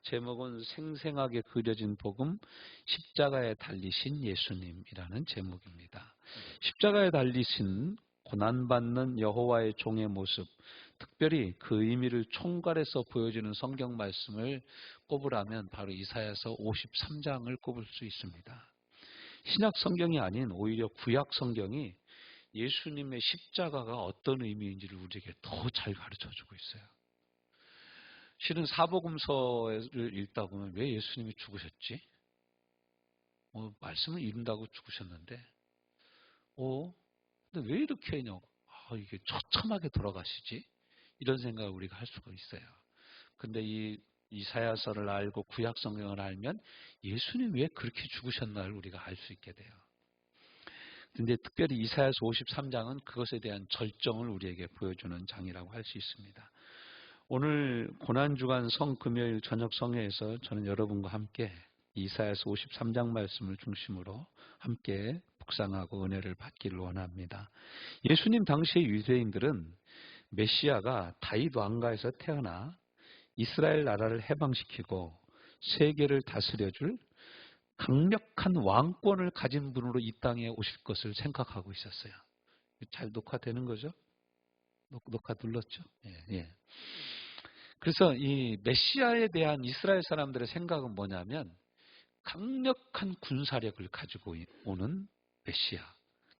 제목은 생생하게 그려진 복음, 십자가에 달리신 예수님이라는 제목입니다. 십자가에 달리신 고난받는 여호와의 종의 모습, 특별히 그 의미를 총괄해서 보여주는 성경 말씀을 꼽으라면 바로 이사야서 53장을 꼽을 수 있습니다. 신약 성경이 아닌 오히려 구약 성경이 예수님의 십자가가 어떤 의미인지를 우리에게 더 잘 가르쳐주고 있어요. 실은 사복음서를 읽다 보면 왜 예수님이 죽으셨지? 말씀을 읽는다고 죽으셨는데 근데 왜 이렇게 이게 처참하게 돌아가시지? 이런 생각을 우리가 할 수가 있어요. 근데 이 이사야서를 알고 구약 성경을 알면 예수님 왜 그렇게 죽으셨나를 우리가 알 수 있게 돼요. 근데 특별히 이사야서 53장은 그것에 대한 절정을 우리에게 보여주는 장이라고 할 수 있습니다. 오늘 고난주간 성금요일 저녁 성회에서 저는 여러분과 함께 이사야서 53장 말씀을 중심으로 함께 묵상하고 은혜를 받기를 원합니다. 예수님 당시의 유대인들은 메시아가 다윗 왕가에서 태어나 이스라엘 나라를 해방시키고 세계를 다스려줄 강력한 왕권을 가진 분으로 이 땅에 오실 것을 생각하고 있었어요. 잘 녹화되는 거죠? 녹화 눌렀죠? 예. 그래서 이 메시아에 대한 이스라엘 사람들의 생각은 뭐냐면 강력한 군사력을 가지고 오는 메시아.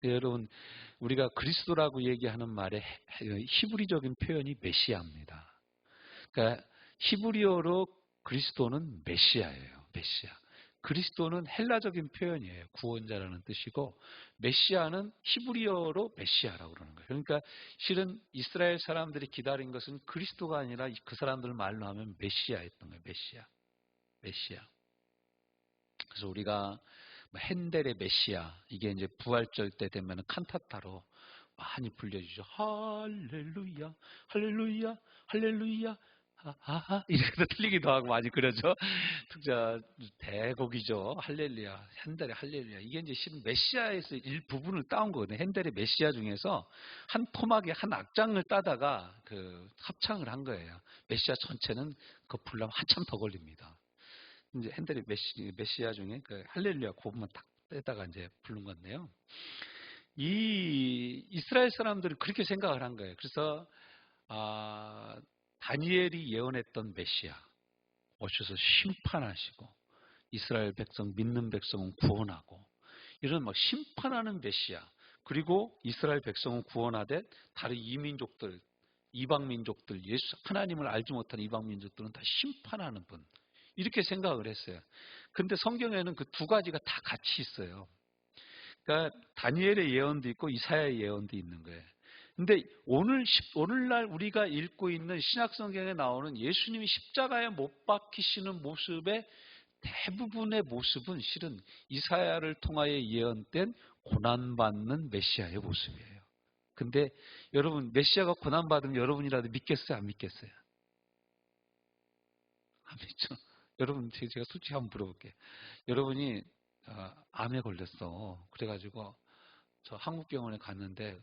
여러분, 우리가 그리스도라고 얘기하는 말의 히브리적인 표현이 메시아입니다. 그러니까 히브리어로 그리스도는 메시아예요. 메시아. 그리스도는 헬라적인 표현이에요. 구원자라는 뜻이고 메시아는 히브리어로 메시아라고 그러는 거예요. 그러니까 실은 이스라엘 사람들이 기다린 것은 그리스도가 아니라 그 사람들 말로 하면 메시아였던 거예요. 메시아. 그래서 우리가 핸델의 메시아, 이게 이제 부활절 때 되면 칸타타로 많이 불려주죠. 할렐루야, 할렐루야, 할렐루야, 하하하. 이렇게 틀리기도 하고 많이 그러죠. 특자 대곡이죠. 할렐루야, 핸델의 할렐루야. 이게 이제 실은 메시아에서 일부분을 따온 거거든요. 핸델의 메시아 중에서 한 토막에 한 악장을 따다가 그 합창을 한 거예요. 메시아 전체는 그거 불려면 한참 더 걸립니다. 이제 핸델의 메시아 중에 그 할렐루야 그 부분만 딱 떼다가 이제 부른 건데요. 이 이스라엘 사람들은 그렇게 생각을 한 거예요. 그래서 다니엘이 예언했던 메시아 오셔서 심판하시고 이스라엘 백성 믿는 백성은 구원하고 이런 막 심판하는 메시아, 그리고 이스라엘 백성은 구원하되 다른 이민족들, 이방 민족들, 예수 하나님을 알지 못한 이방 민족들은 다 심판하는 분, 이렇게 생각을 했어요. 근데 성경에는 그 두 가지가 다 같이 있어요. 그러니까 다니엘의 예언도 있고 이사야의 예언도 있는 거예요. 근데 오늘날 우리가 읽고 있는 신약 성경에 나오는 예수님이 십자가에 못 박히시는 모습의 대부분의 모습은 실은 이사야를 통하여 예언된 고난받는 메시아의 모습이에요. 근데 여러분, 메시아가 고난받으면 여러분이라도 믿겠어요? 안 믿겠어요? 안 믿죠? 여러분, 제가 솔직히 한번 물어볼게요. 여러분이 암에 걸렸어. 그래가지고 저 한국병원에 갔는데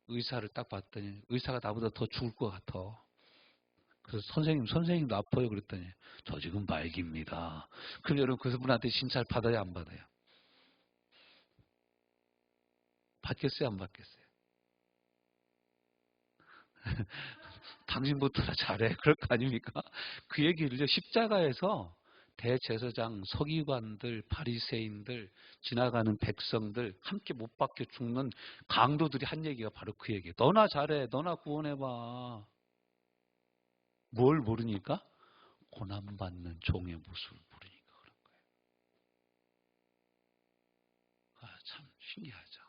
의사를 딱 봤더니 의사가 나보다 더 죽을 것 같아. 그래서 선생님도 아파요. 그랬더니 저 지금 말기입니다. 그럼 여러분 그분한테 진찰 받아야 안 받아요? 받겠어요? 안 받겠어요? 당신부터나 잘해. 그럴 거 아닙니까? 그 얘기를 십자가에서 대제사장, 서기관들, 바리새인들, 지나가는 백성들, 함께 못 박혀 죽는 강도들이 한 얘기가 바로 그 얘기예요. 너나 잘해. 너나 구원해봐. 뭘 모르니까? 고난받는 종의 모습을 모르니까 그런 거예요. 참 신기하죠.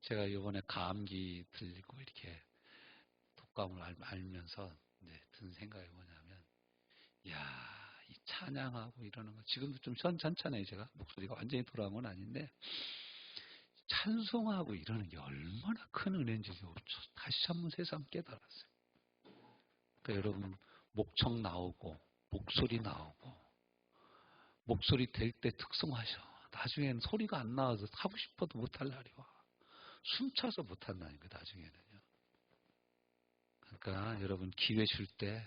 제가 이번에 감기 들리고 이렇게 독감을 알면서 든 생각이 뭐냐면, 이 찬양하고 이러는 거 지금도 좀 괜찮잖아요. 제가 목소리가 완전히 돌아온 건 아닌데 찬송하고 이러는 게 얼마나 큰 은혜인지 다시 한번 새삼 깨달았어요. 그러니까 여러분, 목청 나오고 목소리 나오고 목소리 될 때 특성하셔. 나중에는 소리가 안 나와서 하고 싶어도 못할 날이 와. 숨차서 못한다니까 나중에는요. 그러니까 여러분, 기회 줄 때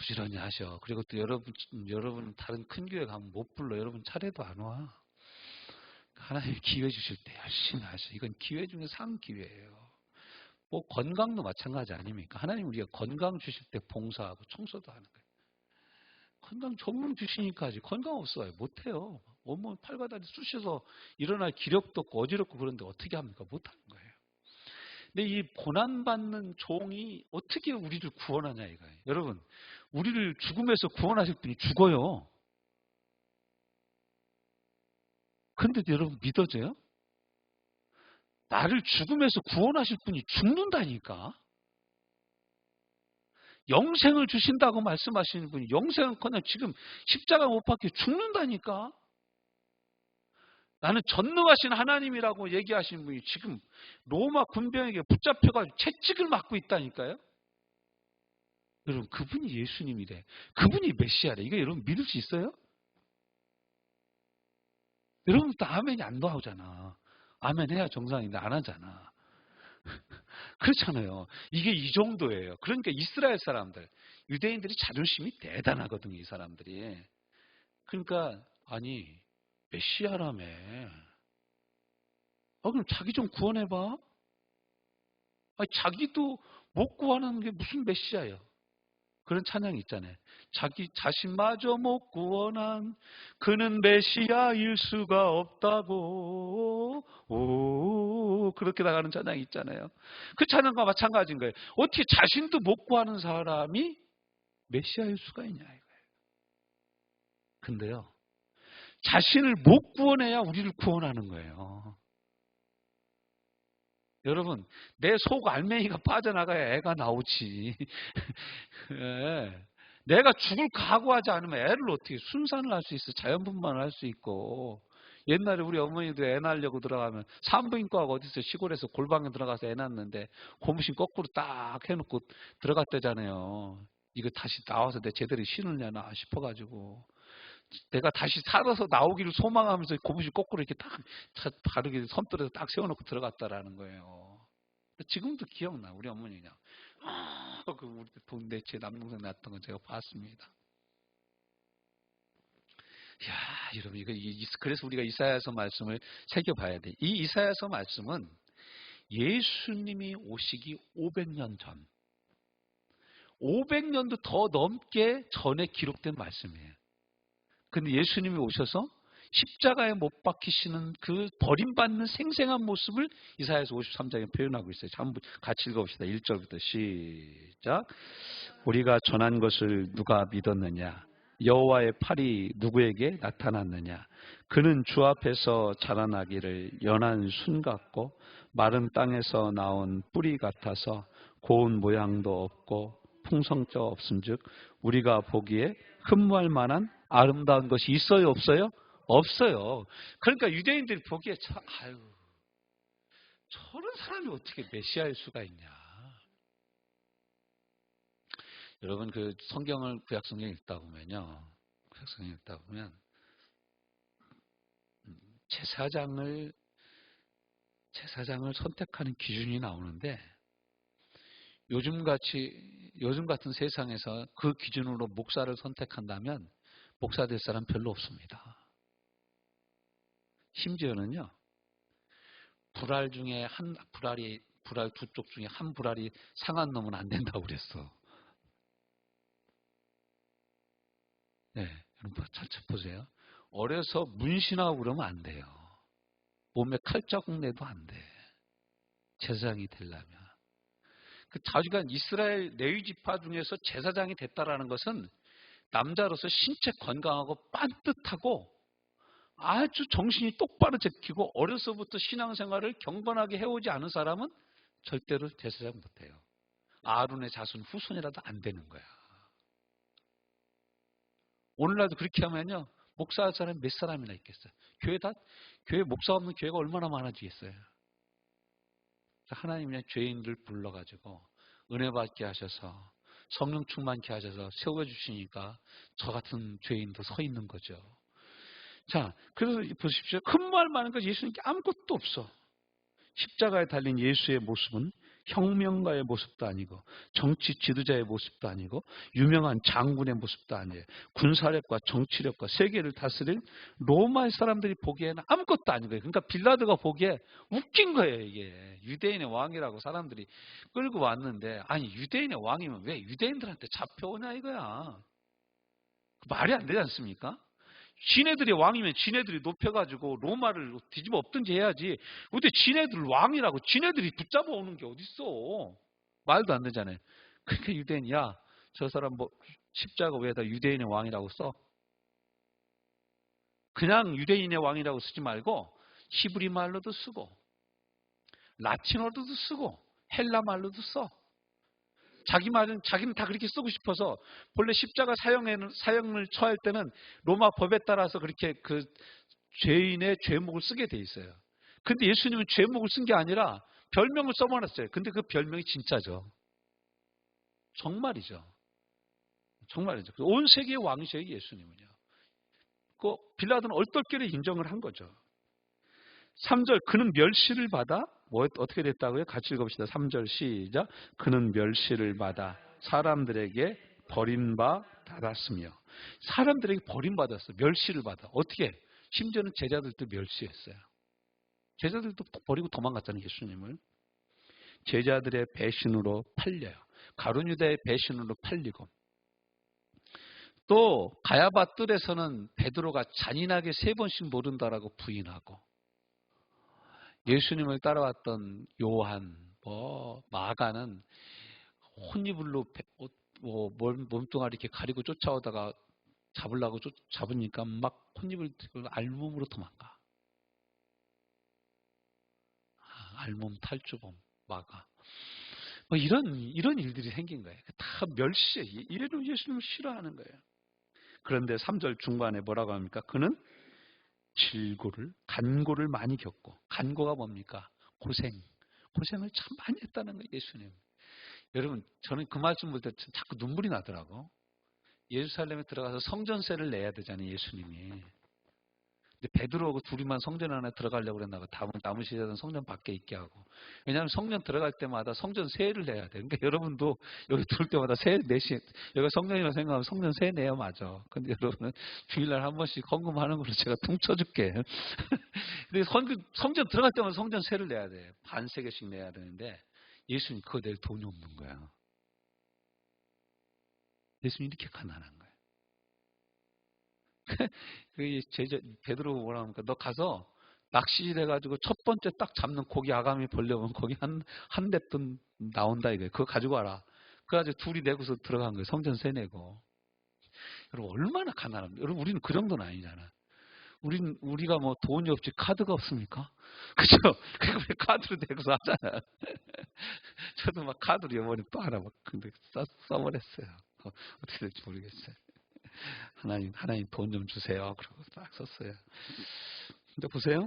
부지런히 하셔. 그리고 또 여러분 다른 큰 교회 가면 못 불러. 여러분 차례도 안 와. 하나님 기회 주실 때 열심히 하셔. 이건 기회 중에 상기회예요. 뭐 건강도 마찬가지 아닙니까? 하나님 우리가 건강 주실 때 봉사하고 청소도 하는 거예요. 건강 전문 주시니까 아직 건강 없어요. 못해요. 온몸 팔과 다리 쑤셔서 일어날 기력도 없고 어지럽고 그런데 어떻게 합니까? 못하는 거예요. 근데 이 고난받는 종이 어떻게 우리를 구원하냐 이거예요. 여러분, 우리를 죽음에서 구원하실 분이 죽어요. 근데 여러분 믿어져요? 나를 죽음에서 구원하실 분이 죽는다니까? 영생을 주신다고 말씀하시는 분이 영생은 그냥 지금 십자가 못 박혀 죽는다니까? 나는 전능하신 하나님이라고 얘기하시는 분이 지금 로마 군병에게 붙잡혀가지고 채찍을 맞고 있다니까요? 여러분, 그분이 예수님이래. 그분이 메시아래. 이거 여러분 믿을 수 있어요? 여러분 또 아멘이 안 나오잖아. 아멘 해야 정상인데 안 하잖아. 그렇잖아요. 이게 이 정도예요. 그러니까 이스라엘 사람들, 유대인들이 자존심이 대단하거든요. 이 사람들이. 그러니까 아니 메시아라며. 그럼 자기 좀 구원해봐. 아니, 자기도 못 구하는 게 무슨 메시아예요. 그런 찬양이 있잖아요. 자기 자신마저 못 구원한 그는 메시아일 수가 없다고 그렇게 나가는 찬양이 있잖아요. 그 찬양과 마찬가지인 거예요. 어떻게 자신도 못 구하는 사람이 메시아일 수가 있냐 이거예요. 근데요. 자신을 못 구원해야 우리를 구원하는 거예요. 여러분, 내 속 알맹이가 빠져나가야 애가 나오지. 예. 내가 죽을 각오하지 않으면 애를 어떻게 순산을 할 수 있어? 자연분만을 할 수 있고. 옛날에 우리 어머니도 애 낳으려고 들어가면 산부인과가 어디서 시골에서 골방에 들어가서 애 낳는데 고무신 거꾸로 딱 해놓고 들어갔대잖아요. 이거 다시 나와서 내 제대로 신을려나 싶어가지고. 내가 다시 살아서 나오기를 소망하면서 고무신 거꾸로 이렇게 딱 바르게 손들에서 딱 세워놓고 들어갔다라는 거예요. 지금도 기억나. 우리 어머니 그냥 그 우리 동네 제 남동생 낳았던 건 제가 봤습니다. 야, 여러분 이거 그래서 우리가 이사야서 말씀을 새겨봐야 돼. 이 이사야서 말씀은 예수님이 오시기 500년 전, 500년도 더 넘게 전에 기록된 말씀이에요. 근데 예수님이 오셔서 십자가에 못 박히시는 그 버림받는 생생한 모습을 이사야서 53장에 표현하고 있어요. 한번 같이 읽어봅시다. 1절부터 시작. 우리가 전한 것을 누가 믿었느냐? 여호와의 팔이 누구에게 나타났느냐? 그는 주 앞에서 자라나기를 연한 순 같고 마른 땅에서 나온 뿌리 같아서 고운 모양도 없고 풍성자 없음즉 우리가 보기에 흠모할 만한 아름다운 것이 있어요, 없어요? 없어요. 그러니까 유대인들이 보기에 저런 사람이 어떻게 메시아일 수가 있냐? 여러분 그 성경을 구약 성경 읽다 보면요, 구약 성경 읽다 보면 제사장을 선택하는 기준이 나오는데 요즘 같은 세상에서 그 기준으로 목사를 선택한다면 목사 될 사람 별로 없습니다. 심지어는요, 불알 중에 불알 두 쪽 중에 한 불알이 상한 놈은 안 된다고 그랬어. 네, 여러분 잘 보세요. 어려서 문신하고 그러면 안 돼요. 몸에 칼자국 내도 안 돼. 제사장이 되려면. 그 자주간 이스라엘 레위 지파 중에서 제사장이 됐다라는 것은 남자로서 신체 건강하고 빤듯하고 아주 정신이 똑바로 잡히고 어려서부터 신앙생활을 경건하게 해오지 않은 사람은 절대로 제사장 못해요. 아론의 자손 후손이라도 안 되는 거야. 오늘날도 그렇게 하면요, 목사할 사람이 몇 사람이나 있겠어요. 교회 목사 없는 교회가 얼마나 많아지겠어요. 하나님이 죄인들 불러가지고 은혜 받게 하셔서 성령 충만케 하셔서 세워주시니까 저 같은 죄인도 서 있는 거죠. 자, 그래서 보십시오. 흠모할 만한 것 예수님께 아무것도 없어. 십자가에 달린 예수의 모습은 혁명가의 모습도 아니고 정치 지도자의 모습도 아니고 유명한 장군의 모습도 아니에요. 군사력과 정치력과 세계를 다스릴 로마의 사람들이 보기에는 아무것도 아닌 거예요. 그러니까 빌라도가 보기에 웃긴 거예요. 이게 유대인의 왕이라고 사람들이 끌고 왔는데, 아니 유대인의 왕이면 왜 유대인들한테 잡혀오냐 이거야. 말이 안 되지 않습니까? 지네들이 왕이면 지네들이 높여가지고 로마를 뒤집어 엎든지 해야지. 근데 지네들 왕이라고 지네들이 붙잡아 오는 게 어딨어. 말도 안 되잖아요. 그러니까 유대인, 야, 저 사람 뭐 십자가 위에다 유대인의 왕이라고 써. 그냥 유대인의 왕이라고 쓰지 말고 히브리 말로도 쓰고 라틴어로도 쓰고 헬라 말로도 써. 자기는 다 그렇게 쓰고 싶어서 본래 십자가 사형을 처할 때는 로마 법에 따라서 그렇게 그 죄인의 죄목을 쓰게 돼 있어요. 근데 예수님은 죄목을 쓴 게 아니라 별명을 써버렸어요. 근데 그 별명이 진짜죠. 정말이죠. 정말이죠. 온 세계의 왕이셔요, 예수님은요. 그 빌라도는 얼떨결에 인정을 한 거죠. 3절, 그는 멸시를 받아 어떻게 됐다고요? 같이 읽어봅시다. 3절 시작. 그는 멸시를 받아 사람들에게 버림받았으며. 사람들에게 버림받았어요. 멸시를 받아. 어떻게? 심지어는 제자들도 멸시했어요. 제자들도 버리고 도망갔잖아요. 예수님을. 제자들의 배신으로 팔려요. 가룟 유다의 배신으로 팔리고, 또 가야바 뜰에서는 베드로가 잔인하게 3번씩 모른다라고 부인하고, 예수님을 따라왔던 요한, 마가는 혼이불로 몸뚱아리 이렇게 가리고 쫓아오다가 잡으니까 막 혼입을 들고 알몸으로 도망가. 알몸 탈주범 마가. 이런 일들이 생긴 거예요. 다 멸시. 이래로 예수님을 싫어하는 거예요. 그런데 3절 중반에 뭐라고 합니까? 그는 간고를 많이 겪고, 간고가 뭡니까? 고생을 참 많이 했다는 거예요, 예수님. 여러분, 저는 그 말씀 볼 때 자꾸 눈물이 나더라고. 예루살렘에 들어가서 성전세를 내야 되잖아요, 예수님이. 근데 베드로하고 둘이만 성전 안에 들어가려고 그랬나 봐. 남은 시대는 성전 밖에 있게 하고. 왜냐하면 성전 들어갈 때마다 성전 세를 내야 돼. 그러니까 여러분도 여기 들을 때마다 세 내시, 여기가 성전이라고 생각하면 성전 세 내야 맞아. 근데 여러분은 주일날 한 번씩 헌금하는 걸로 제가 퉁쳐줄게. 근데 성전 들어갈 때마다 성전 세를 내야 돼. 반세 개씩 내야 되는데 예수님 그거 낼 돈이 없는 거야. 예수님 이렇게 가난한 거야. 그 베드로 뭐라 합니까? 너 가서 낚시질 해가지고 첫 번째 딱 잡는 고기 아가미 벌려면 거기 한 뎁돈 나온다 이거예요. 그거 가지고 와라. 그래가지고 둘이 내고서 들어간 거예요. 성전 세 내고. 여러분 얼마나 가난합니까? 여러분 우리는 그 정도는 아니잖아. 우리가 뭐 돈이 없지 카드가 없습니까? 그죠? 그거 왜 카드로 내고서 하잖아. 저도 막 카드로 이번에 또 하나 막 근데 써버렸어요. 어떻게 될지 모르겠어요. 하나님 돈 좀 주세요. 그러고 딱 썼어요. 근데 보세요.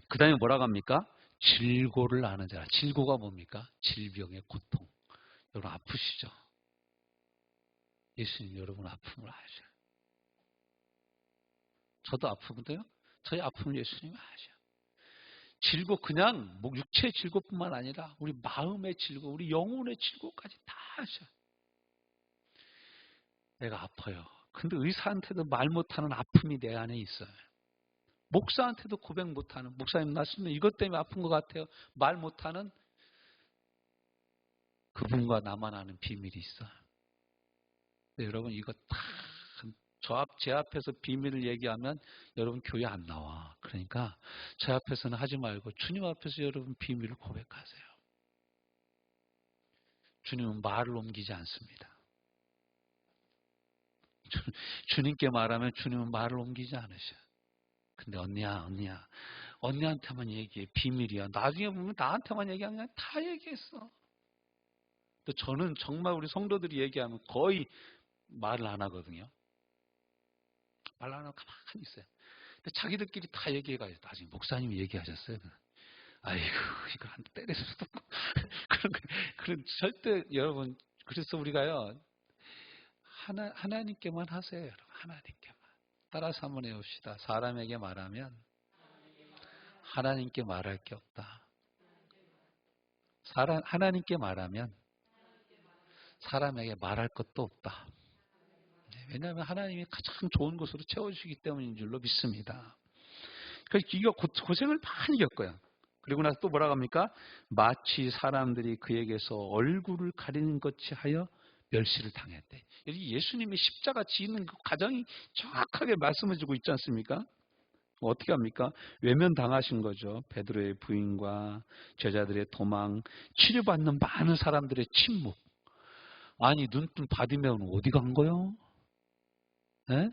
그 다음에 뭐라고 합니까? 질고를 아는 자라. 질고가 뭡니까? 질병의 고통. 여러분 아프시죠? 예수님 여러분 아픔을 아셔요. 저도 아프거든요. 저희 아픔을 예수님이 아셔요. 질고 그냥 육체의 질고뿐만 아니라 우리 마음의 질고, 우리 영혼의 질고까지 다 아셔요. 내가 아파요. 근데 의사한테도 말 못하는 아픔이 내 안에 있어요. 목사한테도 고백 못하는, 목사님 나 지금 이것 때문에 아픈 것 같아요. 말 못하는 그분과 나만 아는 비밀이 있어요. 근데 여러분 이거 다 제 앞에서 비밀을 얘기하면 여러분 교회 안 나와. 그러니까 제 앞에서는 하지 말고 주님 앞에서 여러분 비밀을 고백하세요. 주님은 말을 옮기지 않습니다. 주님께 말하면 주님은 말을 옮기지 않으셔. 근데 언니한테만 얘기해. 비밀이야. 나중에 보면 나한테만 얘기하는 게 아니라 다 얘기했어. 또 저는 정말 우리 성도들이 얘기하면 거의 말을 안 하거든요. 말 안 하고 가만히 있어요. 근데 자기들끼리 다 얘기해가지고 나중에 목사님이 얘기하셨어요. 아이고 이걸 한 때릴 수도 없고 그런 절대 여러분 그래서 우리가요 하나님께만 하세요. 여러분 하나님께만 따라서 한번 해봅시다. 사람에게 말하면 하나님께 말할 게 없다. 하나님께 말하면 사람에게 말할 것도 없다. 왜냐하면 하나님이 가장 좋은 것으로 채워주시기 때문인 줄로 믿습니다. 그래서 이거 고생을 많이 겪어요. 그리고 나서 또 뭐라고 합니까? 마치 사람들이 그에게서 얼굴을 가리는 것이 하여 멸시를 당했대. 예수님이 십자가 지는 그 과정이 정확하게 말씀해 주고 있지 않습니까? 어떻게 합니까? 외면당하신 거죠. 베드로의 부인과 제자들의 도망, 치료받는 많은 사람들의 침묵. 아니 눈뜬 바디메오는 어디 간 거요? 네?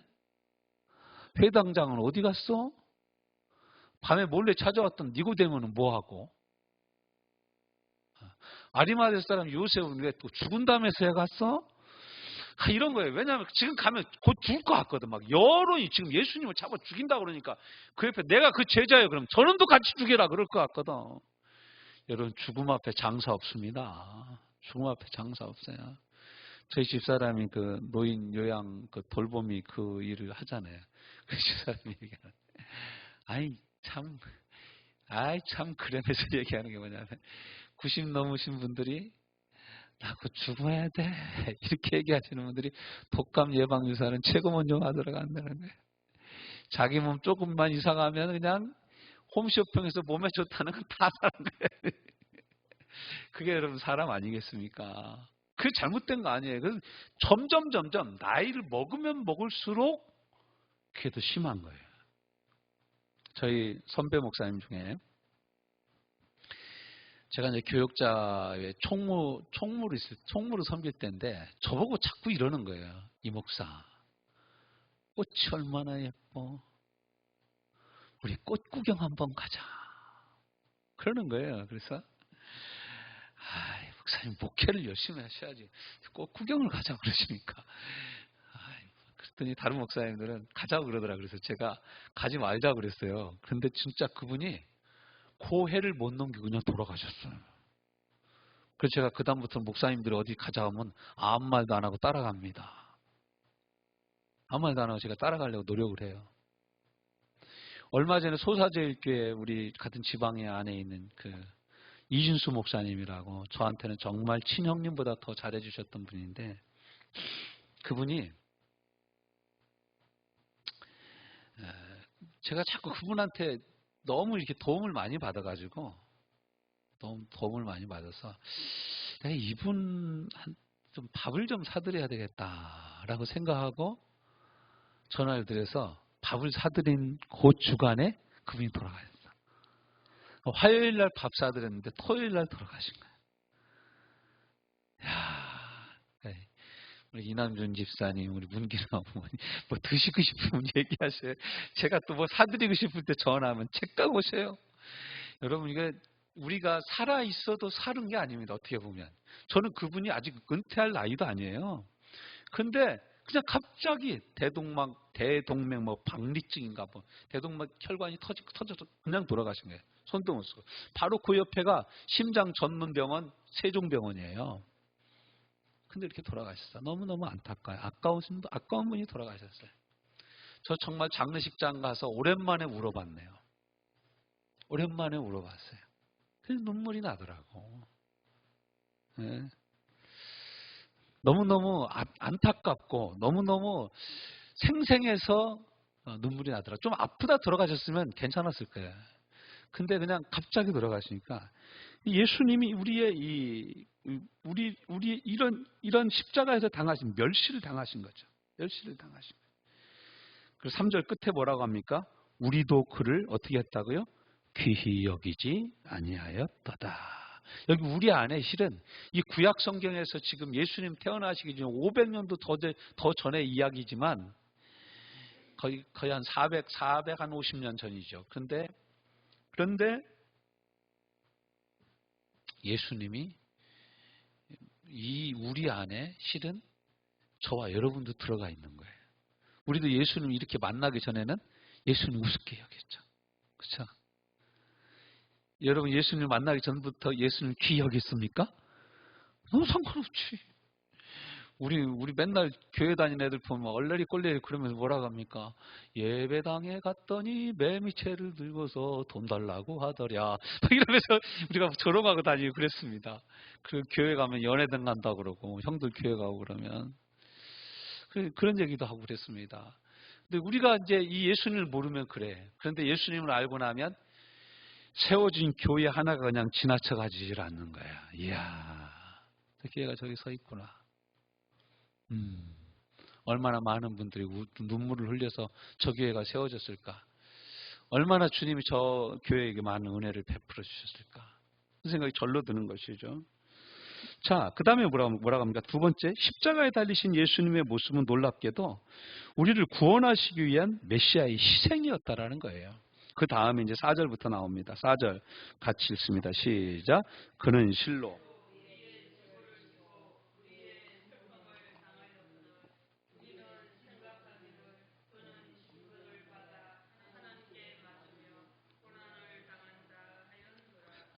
회당장은 어디 갔어? 밤에 몰래 찾아왔던 니고데모는 뭐하고? 아리마대 사람 요셉은 왜 또 죽은 다음에서 해 갔어? 이런 거예요. 왜냐하면 지금 가면 곧 죽을 것 같거든. 막 여론이 지금 예수님을 잡아 죽인다 그러니까 그 옆에 내가 그 제자예요. 그럼 저놈도 같이 죽여라 그럴 것 같거든. 여러분 죽음 앞에 장사 없습니다. 죽음 앞에 장사 없어요. 저희 집사람이 그 노인 요양 그 돌보미 그 일을 하잖아요. 그 집사람이 얘기하는 참 그러면서 얘기하는 게 뭐냐면 90 넘으신 분들이 나 곧 죽어야 돼 이렇게 얘기하시는 분들이 독감 예방 주사는 최고 먼저 맞으러 간다는 거예요. 자기 몸 조금만 이상하면 그냥 홈쇼핑에서 몸에 좋다는 건 다 사는 거예요. 그게 여러분 사람 아니겠습니까? 그게 잘못된 거 아니에요. 그래서 점점 나이를 먹으면 먹을수록 그게 더 심한 거예요. 저희 선배 목사님 중에 제가 이제 교역자의 총무를 섬길 때인데 저보고 자꾸 이러는 거예요. 이 목사, 꽃이 얼마나 예뻐. 우리 꽃 구경 한번 가자. 그러는 거예요. 그래서 목사님 목회를 열심히 하셔야지. 꽃 구경을 가자 그러시니까. 그랬더니 다른 목사님들은 가자고 그러더라. 그래서 제가 가지 말자 그랬어요. 그런데 진짜 그분이 그 해를 못 넘기고 그냥 돌아가셨어요. 그래서 제가 그다음부터 목사님들이 어디 가자 하면 아무 말도 안 하고 따라갑니다. 아무 말도 안 하고 제가 따라가려고 노력을 해요. 얼마 전에 소사제일교회 우리 같은 지방에 안에 있는 그 이준수 목사님이라고 저한테는 정말 친형님보다 더 잘해주셨던 분인데 그분이 제가 자꾸 그분한테 너무 이렇게 도움을 많이 받아가지고 도움을 많이 받아서 내가 이분 좀 밥을 좀 사드려야 되겠다라고 생각하고 전화를 드려서 밥을 사드린 그 주간에 그분이 돌아가셨어. 화요일 날 밥 사드렸는데 토요일 날 돌아가신 거예요. 우리 이남준 집사님, 우리 문기남 어머니, 뭐 드시고 싶으면 얘기하세요. 제가 또 뭐 사드리고 싶을 때 전화하면 책가 오세요. 여러분, 이게 우리가 살아 있어도 사는 게 아닙니다. 어떻게 보면. 저는 그분이 아직 은퇴할 나이도 아니에요. 근데 그냥 갑자기 대동맥 뭐 박리증인가 뭐 대동맥 혈관이 터져서 그냥 돌아가신 거예요. 손도 못 쓰고. 바로 그 옆에가 심장 전문 병원 세종병원이에요. 근데 이렇게 돌아가셨어요. 너무너무 안타까워요. 아까운 분이 돌아가셨어요. 저 정말 장례식장 가서 오랜만에 울어봤네요. 오랜만에 울어봤어요. 그래서 눈물이 나더라고. 네. 너무너무 안타깝고 너무너무 생생해서 눈물이 나더라고요. 좀 아프다 돌아가셨으면 괜찮았을 거예요. 근데 그냥 갑자기 돌아가시니까 예수님이 우리 이런 십자가에서 당하신 멸시를 당하신 거죠. 멸시를 당하신 거예요. 그리고 3절 끝에 뭐라고 합니까? 우리도 그를 어떻게 했다고요? 귀히 여기지 아니하였도다. 여기 우리 안에 실은 이 구약 성경에서 지금 예수님 태어나시기 전에 500년도 더 전의 이야기지만 거의 한 450년 전이죠. 그런데 예수님이 우리 안에 실은 저와 여러분도 들어가 있는 거예요. 우리도 예수님 이렇게 만나기 전에는 예수님 우습게 여겼죠. 그렇죠? 여러분 예수님 만나기 전부터 예수님 귀히 여겼습니까? 너무 상관없지. 우리 맨날 교회 다니는 애들 보면 얼레리 꼴레리 그러면서 뭐라고 합니까? 예배당에 갔더니 매미채를 들고서 돈 달라고 하더랴. 이러면서 우리가 조롱하고 다니고 그랬습니다. 그 교회 가면 연회당 간다고 그러고, 형들 교회 가고 그러면. 그런 얘기도 하고 그랬습니다. 근데 우리가 이제 이 예수님을 모르면 그래. 그런데 예수님을 알고 나면 세워진 교회 하나가 그냥 지나쳐 가지질 않는 거야. 이야, 저 교회가 저기 서 있구나. 얼마나 많은 분들이 눈물을 흘려서 저 교회가 세워졌을까? 얼마나 주님이 저 교회에게 많은 은혜를 베풀어 주셨을까? 그 생각이 절로 드는 것이죠. 자, 그 다음에 뭐라고 합니까? 두 번째, 십자가에 달리신 예수님의 모습은 놀랍게도 우리를 구원하시기 위한 메시아의 희생이었다라는 거예요. 그 다음에 이제 4절부터 나옵니다. 4절 같이 읽습니다. 시작. 그는 실로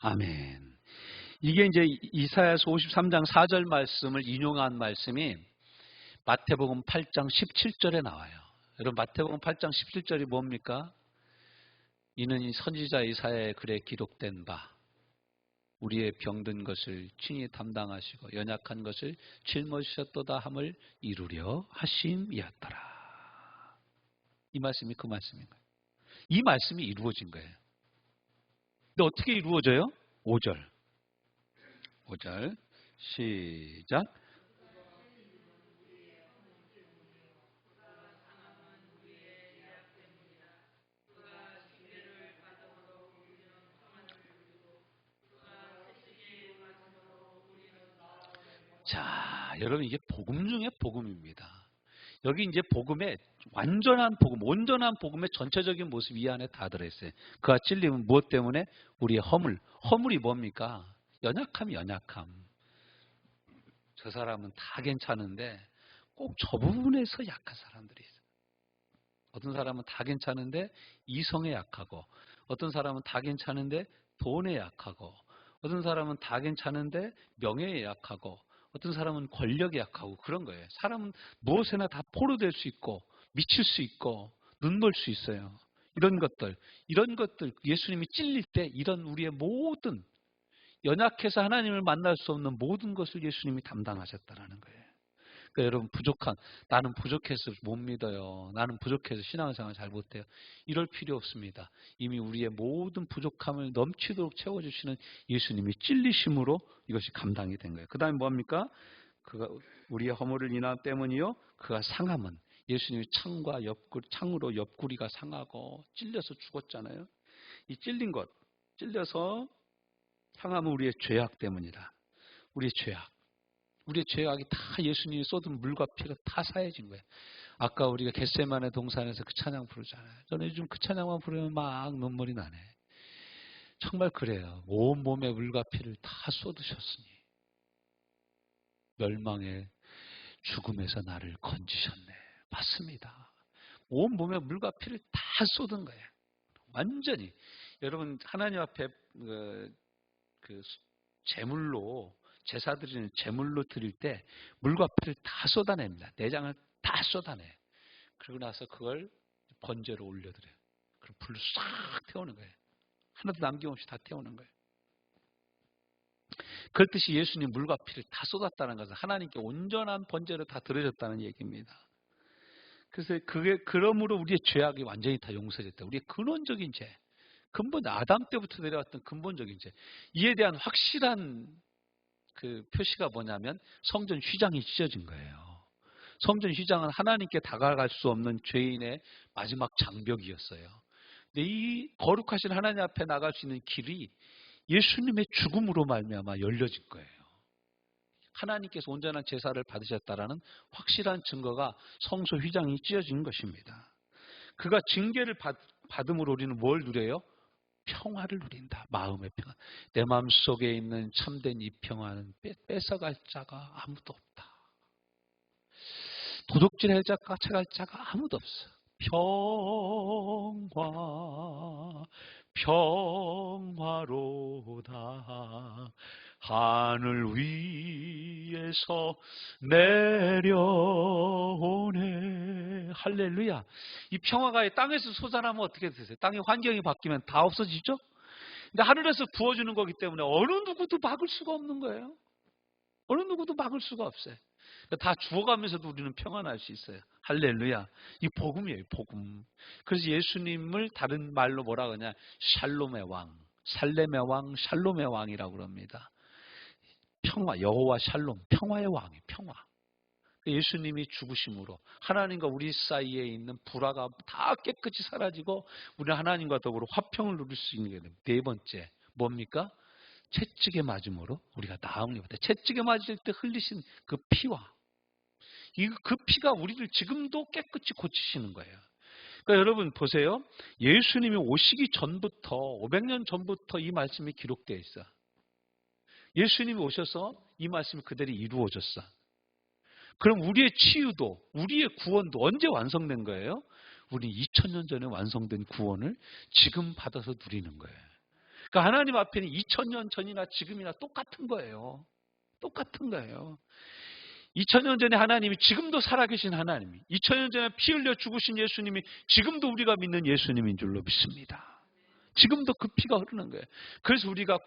아멘. 이게 이제 이사야서 53장 4절 말씀을 인용한 말씀이 마태복음 8장 17절에 나와요. 여러분 마태복음 8장 17절이 뭡니까? 이는 이 선지자 이사야의 글에 기록된 바 우리의 병든 것을 친히 담당하시고 연약한 것을 짊어지셨도다 함을 이루려 하심이었더라. 이 말씀이 그 말씀인 거예요. 이 말씀이 이루어진 거예요. 근데 어떻게 이루어져요? 5절. 5절 시작. 자, 여러분 이게 복음 중에 복음입니다. 여기 이제 복음의 완전한 복음, 온전한 복음의 전체적인 모습이 이 안에 다 들어있어요. 그가 찔림은 무엇 때문에? 우리의 허물. 허물이 뭡니까? 연약함이 연약함. 저 사람은 다 괜찮은데 꼭 저 부분에서 약한 사람들이 있어요. 어떤 사람은 다 괜찮은데 이성에 약하고, 어떤 사람은 다 괜찮은데 돈에 약하고, 어떤 사람은 다 괜찮은데 명예에 약하고, 어떤 사람은 권력에 약하고 그런 거예요. 사람은 무엇에나 다 포로될 수 있고 미칠 수 있고 눈멀 수 있어요. 이런 것들 예수님이 찔릴 때 이런 우리의 모든 연약해서 하나님을 만날 수 없는 모든 것을 예수님이 담당하셨다라는 거예요. 그러니까 여러분 나는 부족해서 못 믿어요. 나는 부족해서 신앙생활 잘 못해요. 이럴 필요 없습니다. 이미 우리의 모든 부족함을 넘치도록 채워주시는 예수님이 찔리심으로 이것이 감당이 된 거예요. 그 다음에 뭐합니까? 그가 우리의 허물을 인하 때문이요. 그가 상함은 예수님이 창으로 옆구리가 상하고 찔려서 죽었잖아요. 이 찔려서 상함은 우리의 죄악 때문이다. 우리의 죄악. 우리의 죄악이 다 예수님이 쏟은 물과 피가 다 사해진 거예요. 아까 우리가 겟세마네 동산에서 그 찬양 부르잖아요. 저는 요즘 그 찬양만 부르면 막 눈물이 나네. 정말 그래요. 온 몸에 물과 피를 다 쏟으셨으니 멸망의 죽음에서 나를 건지셨네. 맞습니다. 온 몸에 물과 피를 다 쏟은 거예요. 완전히. 여러분 하나님 앞에 그 제물로 제사 드리는 제물로 드릴 때 물과 피를 다 쏟아냅니다. 내장을 다 쏟아내. 그러고 나서 그걸 번제로 올려드려요. 그럼 불로 싹 태우는 거예요. 하나도 남김없이 다 태우는 거예요. 그렇듯이 예수님 물과 피를 다 쏟았다는 것은 하나님께 온전한 번제로 다 드려졌다는 얘기입니다. 그래서 그러므로 우리의 죄악이 완전히 다 용서됐다. 우리의 근원적인 죄, 아담 때부터 내려왔던 근본적인 죄, 이에 대한 확실한 그 표시가 뭐냐면 성전 휘장이 찢어진 거예요. 성전 휘장은 하나님께 다가갈 수 없는 죄인의 마지막 장벽이었어요. 근데 이 거룩하신 하나님 앞에 나갈 수 있는 길이 예수님의 죽음으로 말미암아 열려진 거예요. 하나님께서 온전한 제사를 받으셨다라는 확실한 증거가 성소 휘장이 찢어진 것입니다. 그가 징계를 받음으로 우리는 뭘 누려요? 평화를 누린다. 마음의 평화. 내 마음속에 있는 참된 이 평화는 뺏어갈 자가 아무도 없다. 도둑질할 자, 까쳐갈 자가 아무도 없어. 평화로다. 하늘 위에서 내려오네. 할렐루야. 이 평화가 땅에서 솟아나면 어떻게 되세요? 땅의 환경이 바뀌면 다 없어지죠? 근데 하늘에서 부어주는 거기 때문에 어느 누구도 막을 수가 없는 거예요. 어느 누구도 막을 수가 없어요. 다 주어가면서도 우리는 평안할 수 있어요. 할렐루야. 이 복음이에요, 복음. 그래서 예수님을 다른 말로 뭐라 그러냐? 샬롬의 왕, 살렘의 왕, 샬롬의 왕이라고 그럽니다. 평화, 여호와 샬롬, 평화의 왕이에요, 평화. 예수님이 죽으심으로 하나님과 우리 사이에 있는 불화가 다 깨끗이 사라지고 우리는 하나님과 더불어 화평을 누릴 수 있는 게 됩니다. 네 번째, 뭡니까? 채찍에 맞음으로 우리가 나음을 입었다. 채찍에 맞을 때 흘리신 그 피와 그 피가 우리를 지금도 깨끗이 고치시는 거예요. 그러니까 여러분 보세요. 예수님이 오시기 전부터 500년 전부터 이 말씀이 기록되어 있어. 예수님이 오셔서 이 말씀이 그대로 이루어졌어. 그럼 우리의 치유도 우리의 구원도 언제 완성된 거예요? 우리는 2000년 전에 완성된 구원을 지금 받아서 누리는 거예요. 그러니까 하나님 앞에는 2000년 전이나 지금이나 똑같은 거예요. 똑같은 거예요. 2000년 전에 하나님이 지금도 살아계신 하나님이 2000년 전에 피 흘려 죽으신 예수님이 지금도 우리가 믿는 예수님인 줄로 믿습니다. 지금도 그 피가 흐르는 거예요. 그래서 우리가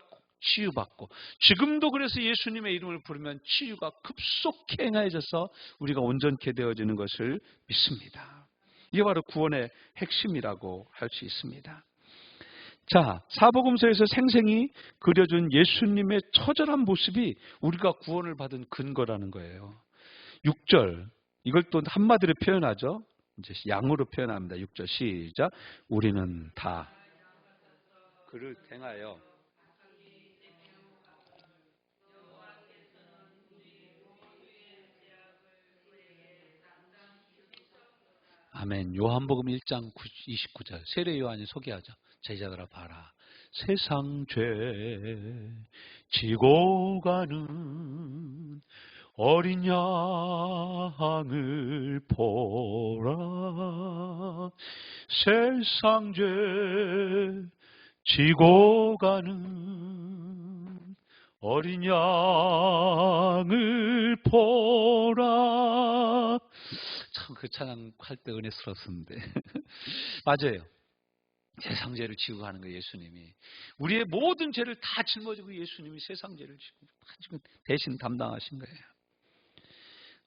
치유받고 지금도 그래서 예수님의 이름을 부르면 치유가 급속히 행해져서 우리가 온전케 되어지는 것을 믿습니다. 이게 바로 구원의 핵심이라고 할 수 있습니다. 자, 사복음서에서 생생히 그려준 예수님의 처절한 모습이 우리가 구원을 받은 근거라는 거예요. 6절, 이걸 또 한마디로 표현하죠. 이제 양으로 표현합니다. 6절 시작. 우리는 다 그를 행하여 아멘. 요한복음 1장 29절 세례 요한이 소개하죠. 제자들아 봐라. 세상 죄 지고 가는 어린 양을 보라. 세상 죄 지고 가는 어린 양을 보라. 참 그 찬양 할 때 은혜스러웠는데 맞아요. 세상 죄를 지고 가는 거예요. 예수님이 우리의 모든 죄를 다 짊어지고 예수님이 세상 죄를 지고 대신 담당하신 거예요.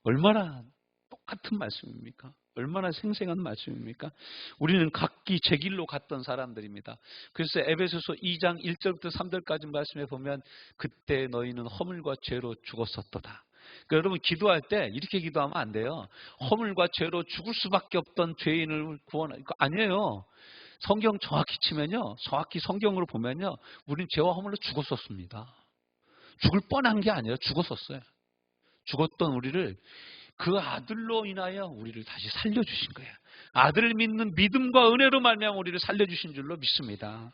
얼마나 똑같은 말씀입니까? 얼마나 생생한 말씀입니까? 우리는 각기 제 길로 갔던 사람들입니다. 그래서 에베소서 2장 1절부터 3절까지 말씀해 보면 그때 너희는 허물과 죄로 죽었었도다. 그러니까 여러분 기도할 때 이렇게 기도하면 안 돼요. 허물과 죄로 죽을 수밖에 없던 죄인을 구원하는 거 아니에요. 성경 정확히 치면요. 정확히 성경으로 보면요. 우린 죄와 허물로 죽었었습니다. 죽을 뻔한 게 아니에요. 죽었었어요. 죽었던 우리를 그 아들로 인하여 우리를 다시 살려주신 거예요. 아들을 믿는 믿음과 은혜로 말미암아 우리를 살려주신 줄로 믿습니다.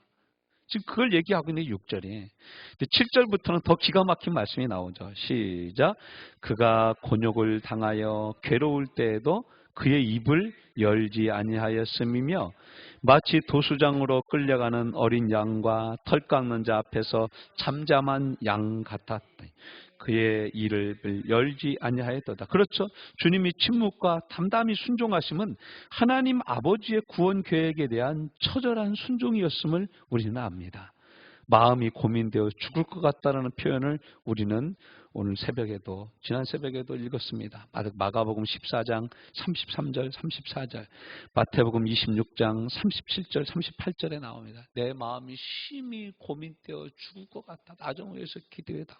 지금 그걸 얘기하고 있는 6절이. 7절부터는 더 기가 막힌 말씀이 나오죠. 시작. 그가 곤욕을 당하여 괴로울 때에도 그의 입을 열지 아니하였음이며 마치 도수장으로 끌려가는 어린 양과 털 깎는 자 앞에서 잠잠한 양 같았다. 그의 이를 열지 아니하였도다. 그렇죠. 주님이 침묵과 담담히 순종하심은 하나님 아버지의 구원 계획에 대한 처절한 순종이었음을 우리는 압니다. 마음이 고민되어 죽을 것 같다는 표현을 우리는 오늘 새벽에도 지난 새벽에도 읽었습니다. 마가복음 14장 33절 34절 마태복음 26장 37절 38절에 나옵니다. 내 마음이 심히 고민되어 죽을 것 같다. 나 좀 위해서 기도해다오.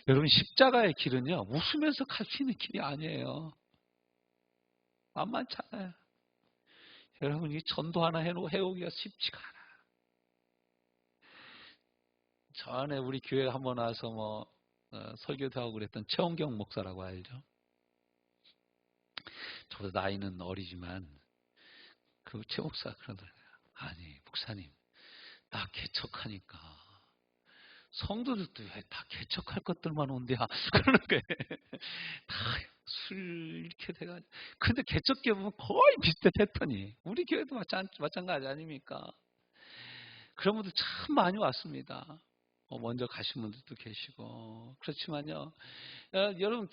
여러분 십자가의 길은요 웃으면서 갈 수 있는 길이 아니에요. 만만찮아요. 여러분 이 전도 하나 해오기가 쉽지가 않아. 전에 우리 교회 한번 와서 설교도 하고 그랬던 최원경 목사라고 알죠? 저도 나이는 어리지만 그 최 목사 그러더라고요. 아니 목사님 나 개척하니까 성도들도 왜 다 개척할 것들만 온대야 그러는 거예요. 다 술 이렇게 돼가지고. 근데 개척교회 보면 거의 비슷해 패턴이. 우리 교회도 마찬가지 아닙니까? 그런 분들 참 많이 왔습니다. 먼저 가신 분들도 계시고 그렇지만요. 여러분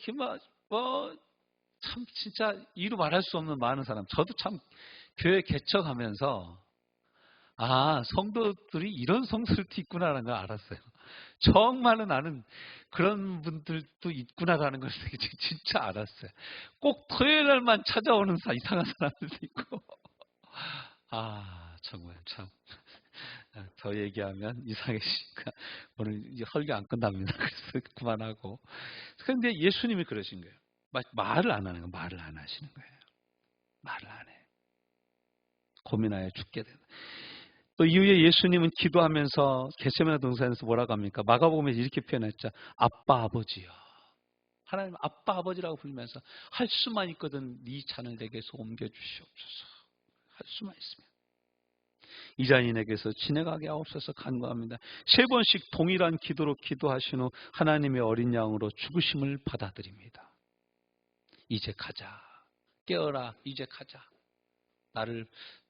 참 진짜 이루 말할 수 없는 많은 사람. 저도 참 교회 개척하면서 성도들이 이런 성도들도 있구나라는 걸 알았어요. 정말로 나는 그런 분들도 있구나라는 걸 진짜 알았어요. 꼭 토요일 날만 찾아오는 이상한 사람들도 있고. 정말 참. 더 얘기하면 이상해지니까 오늘 설교 안 끝납니다. 그래서 그만하고. 그런데 예수님이 그러신 거예요. 말을 안 하는 거예요. 말을 안 하시는 거예요. 말을 안 해. 고민하여 죽게 된다. 또 이후에 예수님은 기도하면서 겟세마네 동산에서 뭐라고 합니까? 마가복음에서 이렇게 표현했죠. 아빠 아버지요. 하나님 아빠 아버지라고 부르면서 할 수만 있거든 네 잔을 내게서 옮겨주시옵소서. 할 수만 있으면. 이 자인에게서 지나가게 하옵소서 간구합니다. 3번씩 동일한 기도로 기도하신 후 하나님의 어린 양으로 죽으심을 받아들입니다. 이제 가자. 깨어라. 이제 가자.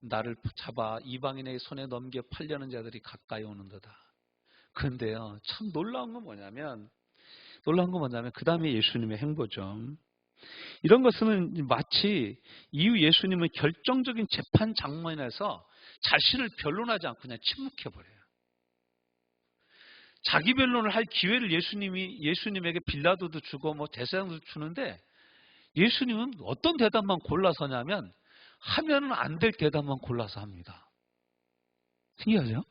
나를 잡아 이방인의 손에 넘겨 팔려는 자들이 가까이 오는도다. 그런데요, 참 놀라운 건 뭐냐면 그 다음에 예수님의 행보죠. 이런 것은 마치 이후 예수님은 결정적인 재판 장면에서 자신을 변론하지 않고 그냥 침묵해버려요. 자기 변론을 할 기회를 예수님에게 빌라도도 주고 대제사장도 주는데 예수님은 어떤 대답만 골라서 하냐면 하면은 안 될 대답만 골라서 합니다. 신기하죠?